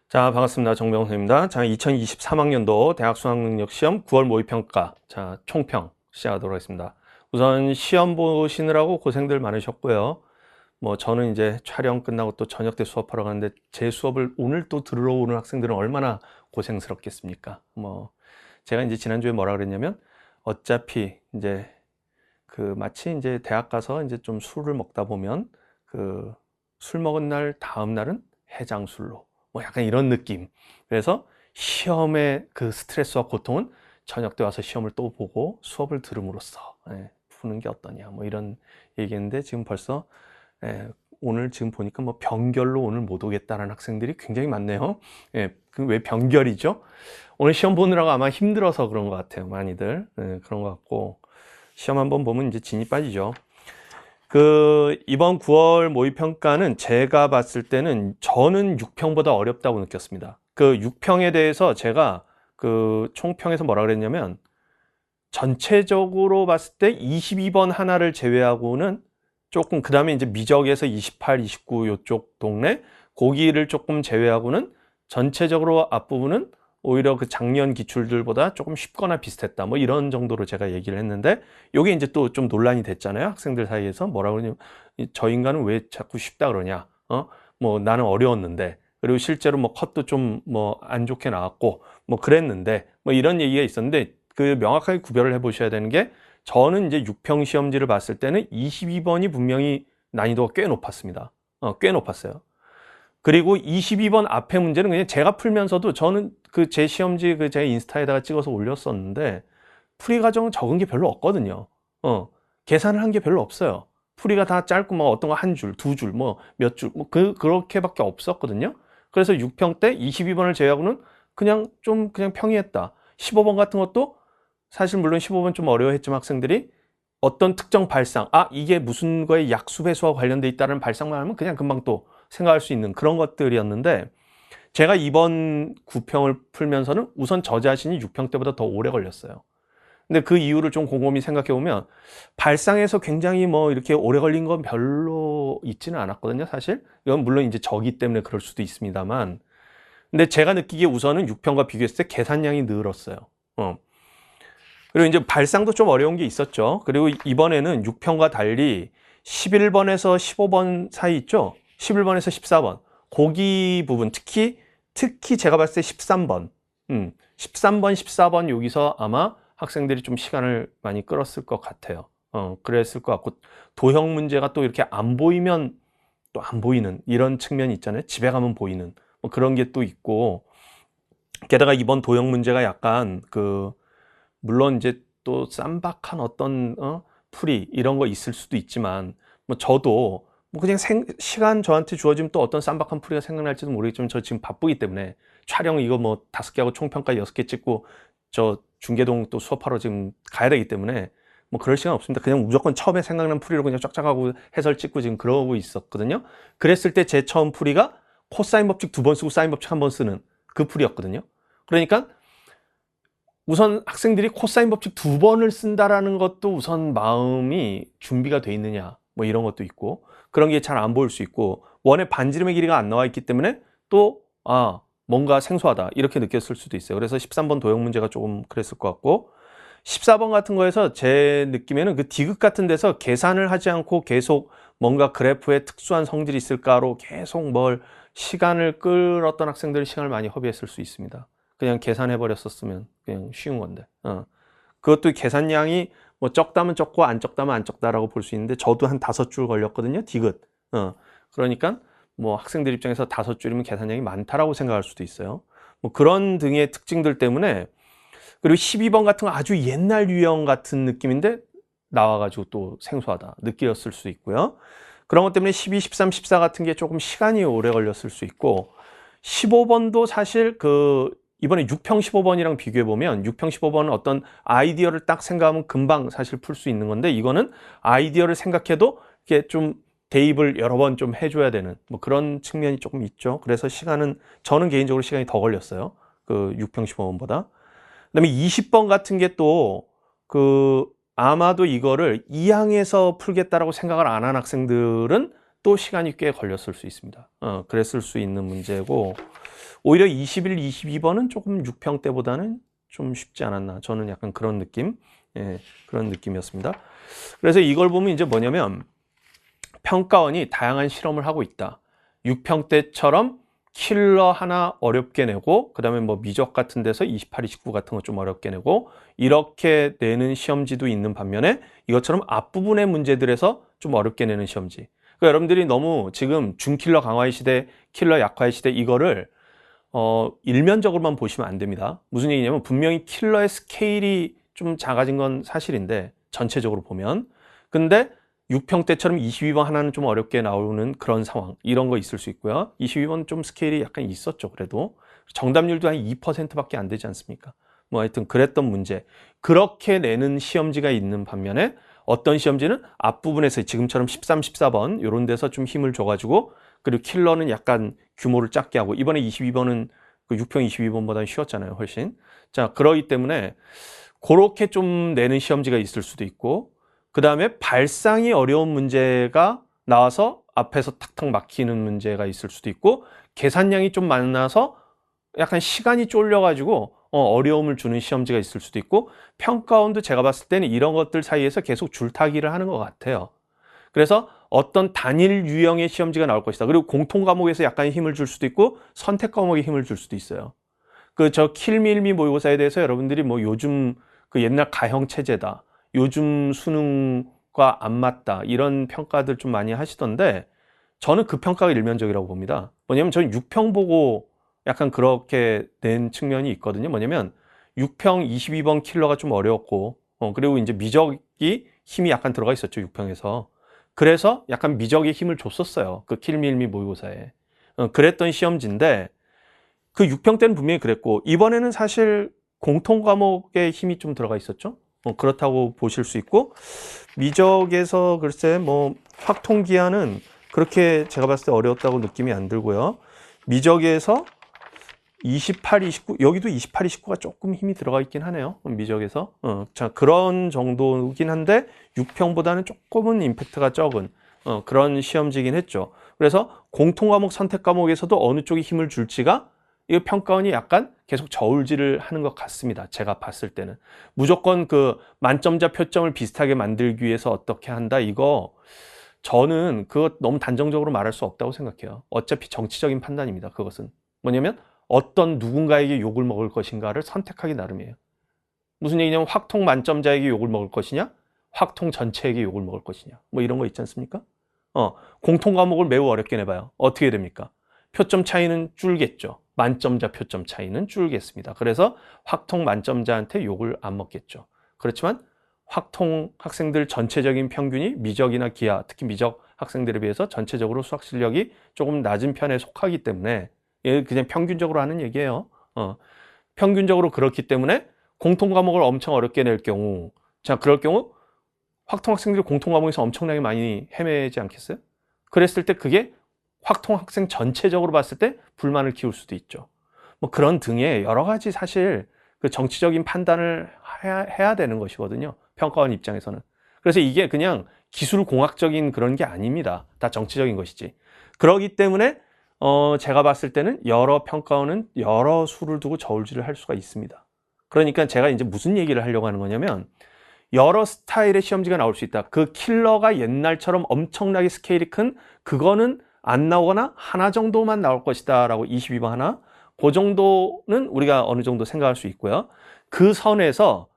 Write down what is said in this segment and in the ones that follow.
자, 반갑습니다. 정명훈입니다. 자, 2023학년도 대학 수학능력시험 9월 모의평가, 자, 총평 시작하도록 하겠습니다. 우선 시험 보시느라고 고생들 많으셨고요. 저는 이제 촬영 끝나고 또 저녁 때 수업하러 가는데 제 수업을 오늘 또 들으러 오는 학생들은 얼마나 고생스럽겠습니까? 제가 이제 지난주에 뭐라 그랬냐면 어차피 이제 마치 이제 대학 가서 이제 좀 술을 먹다 보면 술 먹은 날 다음 날은 해장술로 약간 이런 느낌. 그래서 시험의 그 스트레스와 고통은 저녁 때 와서 시험을 또 보고 수업을 들음으로써 푸는 게 어떠냐 이런 얘기인데 지금 벌써 오늘 지금 보니까 병결로 오늘 못 오겠다라는 학생들이 굉장히 많네요. 왜 병결이죠? 오늘 시험 보느라고 아마 힘들어서 그런 것 같아요. 많이들 그런 것 같고 시험 한번 보면 이제 진이 빠지죠. 이번 9월 모의평가는 제가 봤을 때는 저는 6평보다 어렵다고 느꼈습니다. 6평에 대해서 제가 총평에서 뭐라 그랬냐면 전체적으로 봤을 때 22번 하나를 제외하고는 조금 그 다음에 이제 미적에서 28, 29 요쪽 동네 고기를 조금 제외하고는 전체적으로 앞부분은 오히려 작년 기출들보다 조금 쉽거나 비슷했다. 이런 정도로 제가 얘기를 했는데, 요게 이제 또 좀 논란이 됐잖아요. 학생들 사이에서 뭐라고 그러냐면, 저 인간은 왜 자꾸 쉽다 그러냐. 나는 어려웠는데, 그리고 실제로 컷도 좀 안 좋게 나왔고, 그랬는데, 이런 얘기가 있었는데, 명확하게 구별을 해 보셔야 되는 게, 저는 이제 6평 시험지를 봤을 때는 22번이 분명히 난이도가 꽤 높았습니다. 꽤 높았어요. 그리고 22번 앞에 문제는 그냥 제가 풀면서도 저는 제 시험지 제 인스타에다가 찍어서 올렸었는데 풀이 과정은 적은 게 별로 없거든요. 계산을 한 게 별로 없어요. 풀이가 다 짧고 어떤 거 한 줄, 두 줄, 몇 줄, 그렇게밖에 없었거든요. 그래서 6평 때 22번을 제외하고는 그냥 평이했다. 15번 같은 것도 사실 물론 15번 좀 어려워했지만 학생들이 어떤 특정 발상, 이게 무슨 거에 약수배수와 관련돼 있다는 발상만 하면 그냥 금방 또 생각할 수 있는 그런 것들이었는데, 제가 이번 9평을 풀면서는 우선 저 자신이 6평 때보다 더 오래 걸렸어요. 근데 그 이유를 좀 곰곰이 생각해 보면 발상에서 굉장히 이렇게 오래 걸린 건 별로 있지는 않았거든요, 사실. 이건 물론 이제 저기 때문에 그럴 수도 있습니다만. 근데 제가 느끼기에 우선은 6평과 비교했을 때 계산량이 늘었어요. 그리고 이제 발상도 좀 어려운 게 있었죠. 그리고 이번에는 6평과 달리 11번에서 15번 사이 있죠? 11번에서 14번. 거기 부분, 특히 제가 봤을 때 13번. 13번, 14번 여기서 아마 학생들이 좀 시간을 많이 끌었을 것 같아요. 그랬을 것 같고, 도형 문제가 또 이렇게 안 보이면 또 안 보이는 이런 측면이 있잖아요. 집에 가면 보이는. 그런 게 또 있고, 게다가 이번 도형 문제가 약간 물론 이제 또 쌈박한 어떤 풀이 이런 거 있을 수도 있지만 저도 그냥 시간 저한테 주어지면 또 어떤 쌈박한 풀이가 생각날지도 모르겠지만 저 지금 바쁘기 때문에 촬영 이거 5개 하고 총평가 6개 찍고 저 중계동 또 수업하러 지금 가야 되기 때문에 그럴 시간 없습니다. 그냥 무조건 처음에 생각난 풀이로 그냥 쫙쫙 하고 해설 찍고 지금 그러고 있었거든요. 그랬을 때 제 처음 풀이가 코사인 법칙 2번 쓰고 사인 법칙 1번 쓰는 그 풀이였거든요. 그러니까 우선 학생들이 코사인 법칙 2번을 쓴다라는 것도 우선 마음이 준비가 돼 있느냐 이런 것도 있고, 그런 게 잘 안 보일 수 있고, 원의 반지름의 길이가 안 나와 있기 때문에 또 뭔가 생소하다 이렇게 느꼈을 수도 있어요. 그래서 13번 도형 문제가 조금 그랬을 것 같고, 14번 같은 거에서 제 느낌에는 디귿 같은 데서 계산을 하지 않고 계속 뭔가 그래프에 특수한 성질이 있을까로 계속 시간을 끌었던 학생들이 시간을 많이 허비했을 수 있습니다. 그냥 계산해 버렸었으면 그냥 쉬운 건데. 그것도 계산량이 적다면 적고 안 적다면 안 적다라고 볼 수 있는데 저도 한 5줄 걸렸거든요. 디귿. 그러니까 학생들 입장에서 5줄이면 계산량이 많다라고 생각할 수도 있어요. 그런 등의 특징들 때문에. 그리고 12번 같은 거 아주 옛날 유형 같은 느낌인데 나와가지고 또 생소하다 느꼈을 수 있고요. 그런 것 때문에 12, 13, 14 같은 게 조금 시간이 오래 걸렸을 수 있고, 15번도 사실 이번에 6평 15번이랑 비교해 보면 6평 15번은 어떤 아이디어를 딱 생각하면 금방 사실 풀 수 있는 건데, 이거는 아이디어를 생각해도 이게 좀 대입을 여러 번 좀 해줘야 되는 그런 측면이 조금 있죠. 그래서 저는 개인적으로 시간이 더 걸렸어요. 6평 15번보다. 그다음에 20번 같은 게 또 아마도 이거를 2항에서 풀겠다라고 생각을 안 한 학생들은 또 시간이 꽤 걸렸을 수 있습니다. 그랬을 수 있는 문제고, 오히려 21, 22번은 조금 6평 때보다는 좀 쉽지 않았나. 저는 약간 그런 느낌, 예, 그런 느낌이었습니다. 그래서 이걸 보면 이제 뭐냐면 평가원이 다양한 실험을 하고 있다. 6평 때처럼 킬러 하나 어렵게 내고, 그 다음에 뭐 미적 같은 데서 28, 29 같은 거 좀 어렵게 내고, 이렇게 내는 시험지도 있는 반면에 이것처럼 앞부분의 문제들에서 좀 어렵게 내는 시험지. 그러니까 여러분들이 너무 지금 중킬러 강화의 시대, 킬러 약화의 시대 이거를 일면적으로만 보시면 안 됩니다. 무슨 얘기냐면 분명히 킬러의 스케일이 좀 작아진 건 사실인데 전체적으로 보면, 근데 6평 때처럼 22번 하나는 좀 어렵게 나오는 그런 상황, 이런 거 있을 수 있고요. 22번 좀 스케일이 약간 있었죠. 그래도 정답률도 한 2%밖에 안 되지 않습니까? 뭐 하여튼 그랬던 문제, 그렇게 내는 시험지가 있는 반면에 어떤 시험지는 앞부분에서 지금처럼 13, 14번 이런 데서 좀 힘을 줘가지고, 그리고 킬러는 약간 규모를 작게 하고, 이번에 22번은 그 6평 22번보다 쉬웠잖아요, 훨씬. 자, 그러기 때문에 그렇게 좀 내는 시험지가 있을 수도 있고, 그 다음에 발상이 어려운 문제가 나와서 앞에서 탁탁 막히는 문제가 있을 수도 있고, 계산량이 좀 많아서 약간 시간이 쫄려가지고 어려움을 주는 시험지가 있을 수도 있고, 평가원도 제가 봤을 때는 이런 것들 사이에서 계속 줄타기를 하는 것 같아요. 그래서 어떤 단일 유형의 시험지가 나올 것이다. 그리고 공통 과목에서 약간 힘을 줄 수도 있고 선택 과목에 힘을 줄 수도 있어요. 그 저 킬밀미 모의고사에 대해서 여러분들이 뭐 요즘 그 옛날 가형 체제다, 요즘 수능과 안 맞다, 이런 평가들 좀 많이 하시던데, 저는 그 평가가 일면적이라고 봅니다. 뭐냐면 저는 6평 보고 약간 그렇게 낸 측면이 있거든요. 뭐냐면 6평 22번 킬러가 좀 어려웠고, 그리고 이제 미적이 힘이 약간 들어가 있었죠, 6평에서. 그래서 약간 미적에 힘을 줬었어요, 그 킬밀미 모의고사에. 그랬던 시험지인데, 그 6평 때는 분명히 그랬고, 이번에는 사실 공통 과목에 힘이 좀 들어가 있었죠. 그렇다고 보실 수 있고, 미적에서 글쎄 뭐 확통기하는 그렇게 제가 봤을 때 어려웠다고 느낌이 안 들고요. 미적에서 28, 29, 여기도 28, 29가 조금 힘이 들어가 있긴 하네요, 미적에서. 자, 그런 정도긴 한데 6평보다는 조금은 임팩트가 적은 그런 시험지긴 했죠. 그래서 공통 과목, 선택 과목에서도 어느 쪽이 힘을 줄지가, 이 평가원이 약간 계속 저울질을 하는 것 같습니다, 제가 봤을 때는. 무조건 그 만점자 표점을 비슷하게 만들기 위해서 어떻게 한다, 이거 저는 그것 너무 단정적으로 말할 수 없다고 생각해요. 어차피 정치적인 판단입니다, 그것은. 뭐냐면 어떤 누군가에게 욕을 먹을 것인가를 선택하기 나름이에요. 무슨 얘기냐면 확통 만점자에게 욕을 먹을 것이냐, 확통 전체에게 욕을 먹을 것이냐, 뭐 이런 거 있지 않습니까? 공통 과목을 매우 어렵게 내봐요. 어떻게 됩니까? 표점 차이는 줄겠죠. 만점자 표점 차이는 줄겠습니다. 그래서 확통 만점자한테 욕을 안 먹겠죠. 그렇지만 확통 학생들 전체적인 평균이 미적이나 기하, 특히 미적 학생들에 비해서 전체적으로 수학 실력이 조금 낮은 편에 속하기 때문에, 그냥 평균적으로 하는 얘기예요. 평균적으로 그렇기 때문에 공통 과목을 엄청 어렵게 낼 경우, 자, 그럴 경우 확통 학생들이 공통 과목에서 엄청나게 많이 헤매지 않겠어요? 그랬을 때 그게 확통 학생 전체적으로 봤을 때 불만을 키울 수도 있죠. 뭐 그런 등의 여러 가지 사실 그 정치적인 판단을 해야 되는 것이거든요, 평가원 입장에서는. 그래서 이게 그냥 기술공학적인 그런 게 아닙니다. 다 정치적인 것이지. 그러기 때문에 제가 봤을 때는 여러 평가원은 여러 수를 두고 저울질을 할 수가 있습니다. 그러니까 제가 이제 무슨 얘기를 하려고 하는 거냐면, 여러 스타일의 시험지가 나올 수 있다. 그 킬러가 옛날처럼 엄청나게 스케일이 큰 그거는 안 나오거나 하나 정도만 나올 것이다 라고, 22번 하나, 그 정도는 우리가 어느 정도 생각할 수 있고요. 그 선에서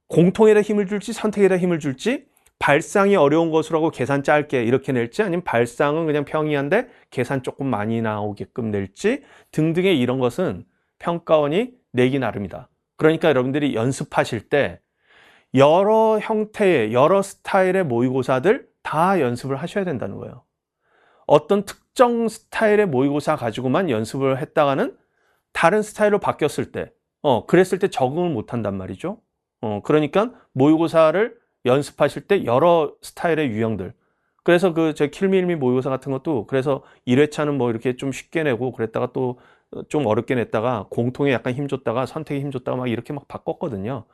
공통에다 힘을 줄지 선택에다 힘을 줄지, 발상이 어려운 것으로 하고 계산 짧게 이렇게 낼지, 아니면 발상은 그냥 평이한데 계산 조금 많이 나오게끔 낼지 등등의 이런 것은 평가원이 내기 나름이다. 그러니까 여러분들이 연습하실 때 여러 형태의 여러 스타일의 모의고사들 다 연습을 하셔야 된다는 거예요. 어떤 특정 스타일의 모의고사 가지고만 연습을 했다가는 다른 스타일로 바뀌었을 때 그랬을 때 적응을 못 한단 말이죠. 그러니까 모의고사를 연습하실 때 여러 스타일의 유형들, 그래서 그 제 킬밀미 모의고사 같은 것도 그래서 1회차는 뭐 이렇게 좀 쉽게 내고 그랬다가 또 좀 어렵게 냈다가 공통에 약간 힘줬다가 선택에 힘줬다가 막 이렇게 막 바꿨거든요.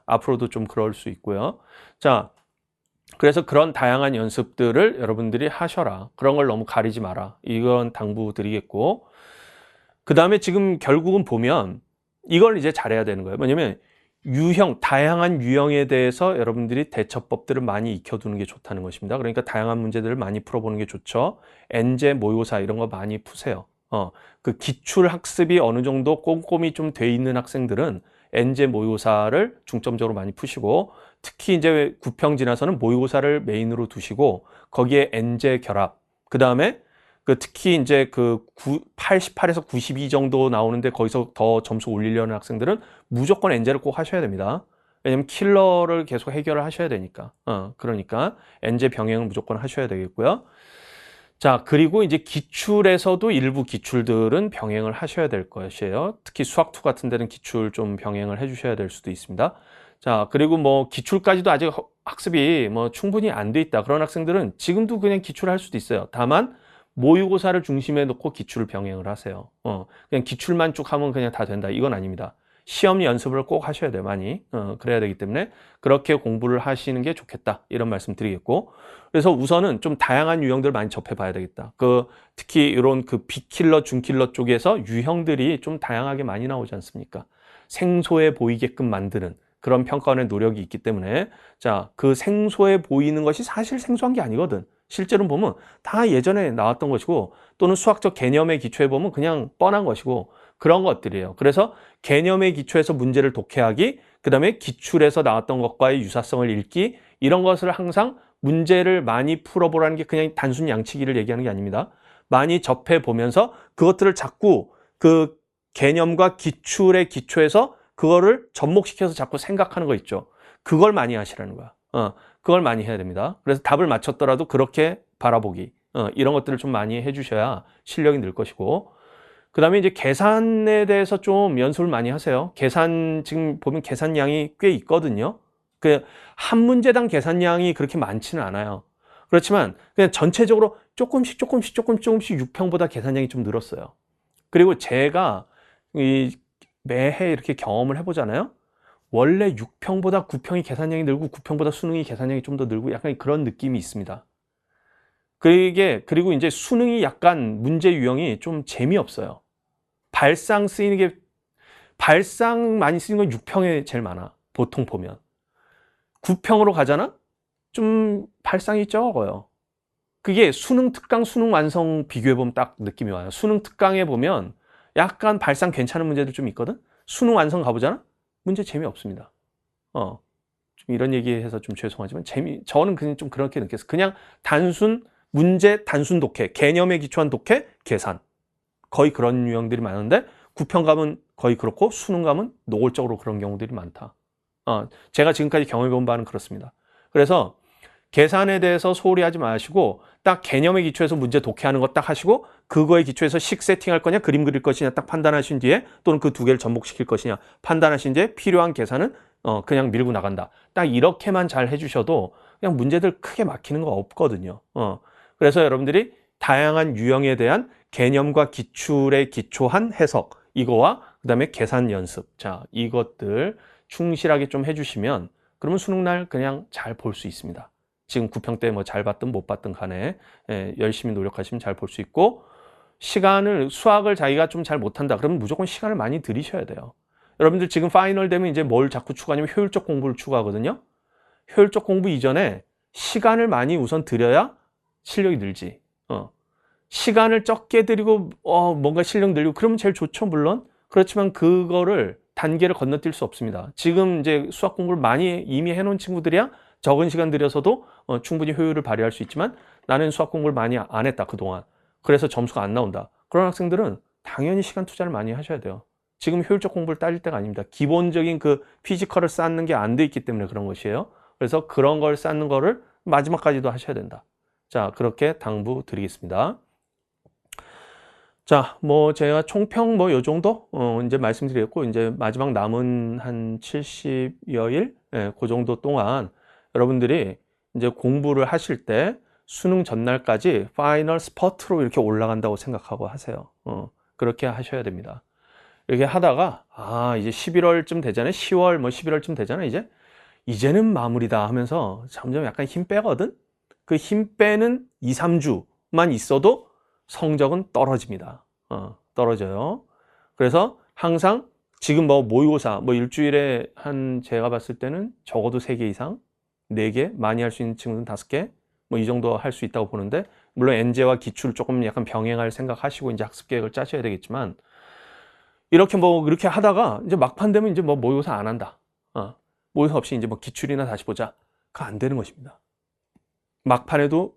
앞으로도 좀 그럴 수 있고요. 자, 그래서 그런 다양한 연습들을 여러분들이 하셔라. 그런 걸 너무 가리지 마라. 이건 당부드리겠고, 그 다음에 지금 결국은 보면 이걸 이제 잘해야 되는 거예요. 뭐냐면 다양한 유형에 대해서 여러분들이 대처법들을 많이 익혀두는 게 좋다는 것입니다. 그러니까 다양한 문제들을 많이 풀어보는 게 좋죠. 엔제, 모의고사 이런 거 많이 푸세요. 그 기출 학습이 어느 정도 꼼꼼히 좀 돼 있는 학생들은 엔제, 모의고사를 중점적으로 많이 푸시고, 특히 이제 9평 지나서는 모의고사를 메인으로 두시고 거기에 엔제 결합, 그 다음에 특히 이제 88에서 92 정도 나오는데 거기서 더 점수 올리려는 학생들은 무조건 엔제를 꼭 하셔야 됩니다. 왜냐면 킬러를 계속 해결을 하셔야 되니까. 그러니까 엔제 병행은 무조건 하셔야 되겠고요. 자, 그리고 이제 기출에서도 일부 기출들은 병행을 하셔야 될 것이에요. 특히 수학2 같은 데는 기출 좀 병행을 해 주셔야 될 수도 있습니다. 자, 그리고 뭐 기출까지도 아직 학습이 뭐 충분히 안 돼 있다. 그런 학생들은 지금도 그냥 기출을 할 수도 있어요. 다만 모의고사를 중심에 놓고 기출을 병행을 하세요. 그냥 기출만 쭉 하면 그냥 다 된다. 이건 아닙니다. 시험 연습을 꼭 하셔야 돼요. 많이. 그래야 되기 때문에 그렇게 공부를 하시는 게 좋겠다. 이런 말씀 드리겠고. 그래서 우선은 좀 다양한 유형들을 많이 접해 봐야 되겠다. 특히 이런 비킬러, 중킬러 쪽에서 유형들이 좀 다양하게 많이 나오지 않습니까? 생소해 보이게끔 만드는 그런 평가원의 노력이 있기 때문에, 자, 그 생소해 보이는 것이 사실 생소한 게 아니거든. 실제로 보면 다 예전에 나왔던 것이고, 또는 수학적 개념에 기초해 보면 그냥 뻔한 것이고, 그런 것들이에요. 그래서 개념의 기초에서 문제를 독해하기, 그 다음에 기출에서 나왔던 것과의 유사성을 읽기, 이런 것을 항상 문제를 많이 풀어보라는 게 그냥 단순 양치기를 얘기하는 게 아닙니다. 많이 접해보면서 그것들을 자꾸 그 개념과 기출의 기초에서 그거를 접목시켜서 자꾸 생각하는 거 있죠. 그걸 많이 하시라는 거야. 그걸 많이 해야 됩니다. 그래서 답을 맞췄더라도 그렇게 바라보기, 이런 것들을 좀 많이 해주셔야 실력이 늘 것이고, 그 다음에 이제 계산에 대해서 좀 연습을 많이 하세요. 지금 보면 계산량이 꽤 있거든요. 한 문제당 계산량이 그렇게 많지는 않아요. 그렇지만 그냥 전체적으로 조금씩 6평보다 계산량이 좀 늘었어요. 그리고 제가 매해 이렇게 경험을 해보잖아요. 원래 6평보다 9평이 계산량이 늘고 9평보다 수능이 계산량이 좀 더 늘고 약간 그런 느낌이 있습니다. 그리고 이제 수능이 약간 문제 유형이 좀 재미없어요. 발상 많이 쓰이는 건 6평에 제일 많아. 보통 보면. 9평으로 가잖아? 좀 발상이 적어요. 그게 수능 특강, 수능 완성 비교해보면 딱 느낌이 와요. 수능 특강에 보면 약간 발상 괜찮은 문제들 좀 있거든? 수능 완성 가보잖아? 문제 재미없습니다. 좀 이런 얘기해서 좀 죄송하지만 저는 그냥 좀 그렇게 느꼈어요. 그냥 문제 단순 독해, 개념에 기초한 독해, 계산. 거의 그런 유형들이 많은데 9평 가면 거의 그렇고 수능 가면 노골적으로 그런 경우들이 많다. 제가 지금까지 경험해본 바는 그렇습니다. 그래서 계산에 대해서 소홀히 하지 마시고 딱 개념에 기초해서 문제 독해하는 거 딱 하시고 그거에 기초해서 식 세팅할 거냐 그림 그릴 것이냐 딱 판단하신 뒤에 또는 그 두 개를 접목시킬 것이냐 판단하신 뒤에 필요한 계산은 그냥 밀고 나간다. 딱 이렇게만 잘 해주셔도 그냥 문제들 크게 막히는 거 없거든요. 그래서 여러분들이 다양한 유형에 대한 개념과 기출에 기초한 해석, 이거와 그 다음에 계산 연습, 자, 이것들 충실하게 좀 해주시면 그러면 수능날 그냥 잘 볼 수 있습니다. 지금 9평 때 뭐 잘 봤든 못 봤든 간에 열심히 노력하시면 잘 볼 수 있고, 수학을 자기가 좀 잘 못한다 그러면 무조건 시간을 많이 들이셔야 돼요. 여러분들 지금 파이널 되면 이제 뭘 자꾸 추구하냐면 효율적 공부를 추구하거든요. 효율적 공부 이전에 시간을 많이 우선 들여야 실력이 늘지. 시간을 적게 들이고 뭔가 실력 늘리고 그러면 제일 좋죠, 물론. 그렇지만 그거를 단계를 건너뛸 수 없습니다. 지금 이제 수학 공부를 많이 이미 해놓은 친구들이야 적은 시간 들여서도 충분히 효율을 발휘할 수 있지만 나는 수학 공부를 많이 안 했다, 그동안. 그래서 점수가 안 나온다. 그런 학생들은 당연히 시간 투자를 많이 하셔야 돼요. 지금 효율적 공부를 따질 때가 아닙니다. 기본적인 그 피지컬을 쌓는 게 안 돼 있기 때문에 그런 것이에요. 그래서 그런 걸 쌓는 거를 마지막까지도 하셔야 된다. 자, 그렇게 당부 드리겠습니다. 자, 뭐 제가 총평 뭐 요 정도 이제 말씀드렸고, 이제 마지막 남은 한 70여 일, 그 정도 동안 여러분들이 이제 공부를 하실 때 수능 전날까지 파이널 스퍼트로 이렇게 올라간다고 생각하고 하세요. 그렇게 하셔야 됩니다. 이렇게 하다가 이제 11월쯤 되잖아요. 10월 뭐 11월쯤 되잖아요. 이제는 마무리다 하면서 점점 약간 힘 빼거든. 그 힘 빼는 2, 3주만 있어도 성적은 떨어집니다. 떨어져요. 그래서 항상 지금 뭐 모의고사 뭐 일주일에 한 제가 봤을 때는 적어도 3개 이상, 4개, 많이 할 수 있는 친구는 5개, 뭐 이 정도 할 수 있다고 보는데, 물론 엔제와 기출 조금 약간 병행할 생각하시고 이제 학습 계획을 짜셔야 되겠지만, 이렇게 뭐 그렇게 하다가 이제 막판 되면 이제 뭐 모의고사 안 한다. 모의고사 없이 이제 뭐 기출이나 다시 보자. 그거 안 되는 것입니다. 막판에도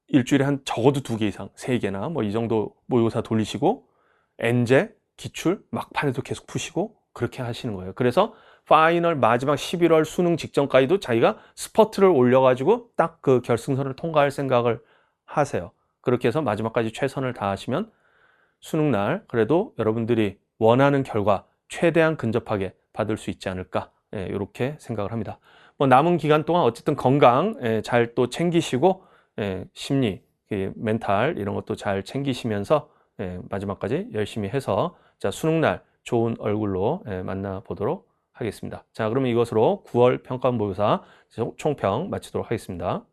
일주일에 한 적어도 2개 이상, 3개나 뭐 이 정도 모의고사 돌리시고, 엔제, 기출, 막판에도 계속 푸시고, 그렇게 하시는 거예요. 그래서 파이널 마지막 11월 수능 직전까지도 자기가 스퍼트를 올려가지고 딱 그 결승선을 통과할 생각을 하세요. 그렇게 해서 마지막까지 최선을 다하시면 수능날 그래도 여러분들이 원하는 결과 최대한 근접하게 받을 수 있지 않을까, 이렇게 생각을 합니다. 뭐 남은 기간 동안 어쨌든 건강 잘 또 챙기시고, 심리, 멘탈 이런 것도 잘 챙기시면서 마지막까지 열심히 해서 자 수능날 좋은 얼굴로 만나보도록 하겠습니다. 자 그러면 이것으로 9월 평가 모의고사 총평 마치도록 하겠습니다.